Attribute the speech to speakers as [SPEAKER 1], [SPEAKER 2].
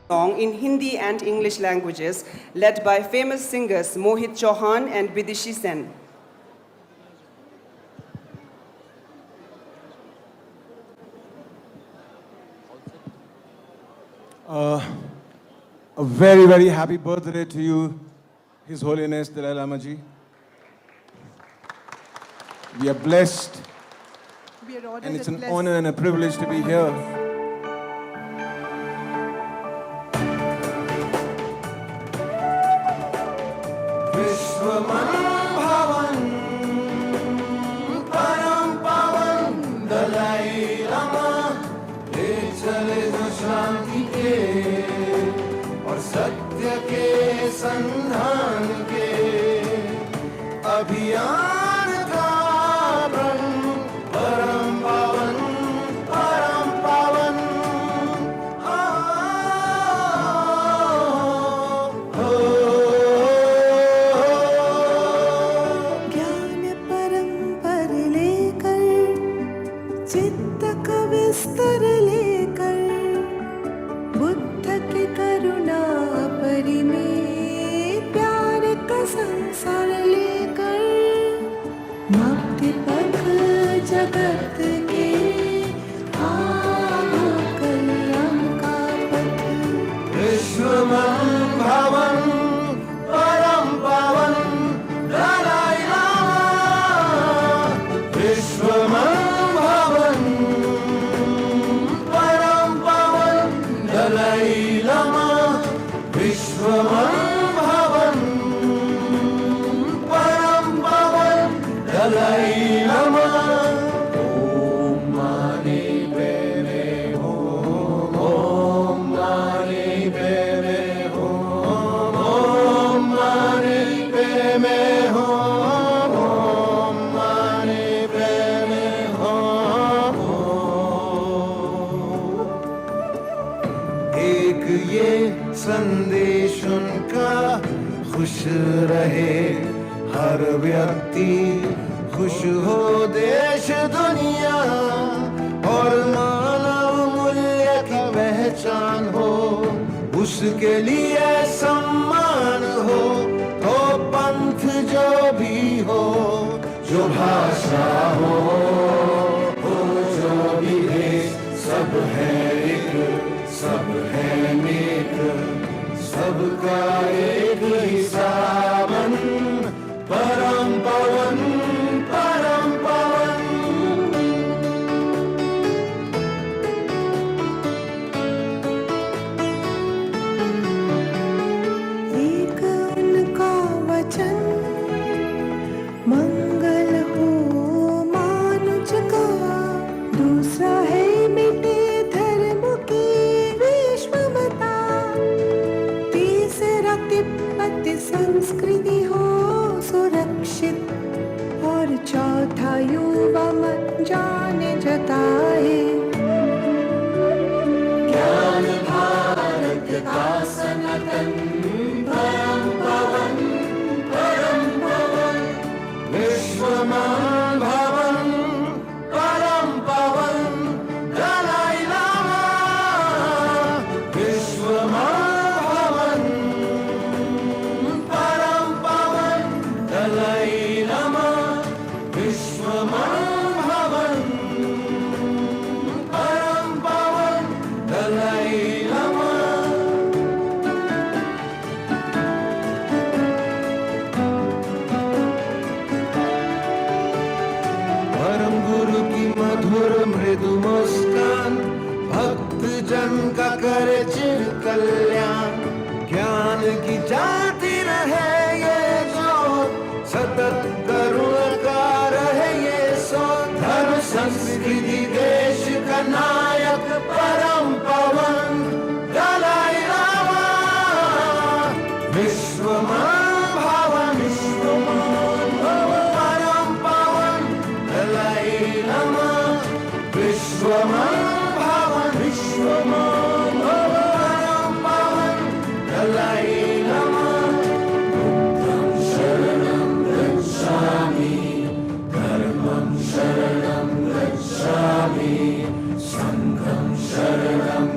[SPEAKER 1] song in Hindi and English languages, led by famous singers Mohit Chauhan and Bidishi Sen.
[SPEAKER 2] A very, very happy birthday to you, His Holiness Dalai Lama Ji. We are blessed, and it's an honor and a privilege to be here. Vishwaman Bhavan, Param Pavan, Dalai Lama, ले चले जो शांति के और सत्य के संधान के अभियान का प्रण परम पावन परम पावन
[SPEAKER 3] ज्ञान परम पर लेकर चित्त का विस्तर लेकर बुद्ध की करुणा परिमेय प्यार का संसार लेकर मुक्ति पथ जगत के आहो कल्याण का पथ
[SPEAKER 2] विश्वमं भवन परम पावन दलाई लामा विश्वमं भवन परम पावन दलाई लामा विश्वमं भवन परम पावन दलाई लामा ओम माने बेरे ओम माने बेरे ओम माने बेमे ओम माने बेमे एक ये संदेश उनका खुश रहे हर व्यक्ति खुश हो देश दुनिया और मानव मूल्य की पहचान हो उसके लिए सम्मान हो तो पंथ जो भी हो जो भाषा हो जो भी देश सब है एक सब है नेक सबका एक ही सावन परम पवन परम पवन
[SPEAKER 3] एक उनका वचन मंगल हो मानुष का दूसरा है मिटे धर्म की विश्वमता तीसरा तिब्बत संस्कृति हो सुरक्षित और चौथा युवा मन जाने जताए
[SPEAKER 2] ज्ञान भारत का सनातन परम पवन विश्वमं भवन परम पवन दलाई लामा विश्वमं भवन परम पवन दलाई लामा विश्वमं भवन परम पवन दलाई लामा परम गुरु की मधुर मृदु मुस्कान भक्त जन का करे चिर कल्याण ज्ञान की जाति रहे ये जो सतत करुण का रहे ये सो धर्म संस्कृति देश का नायक परम पवन दलाई लामा विश्वमं भवन परम पवन दलाई लामा विश्वमं भवन परम पवन दलाई लामा बुद्धं शरणं गच्छामि धर्मं शरणं गच्छामि संघं शरणं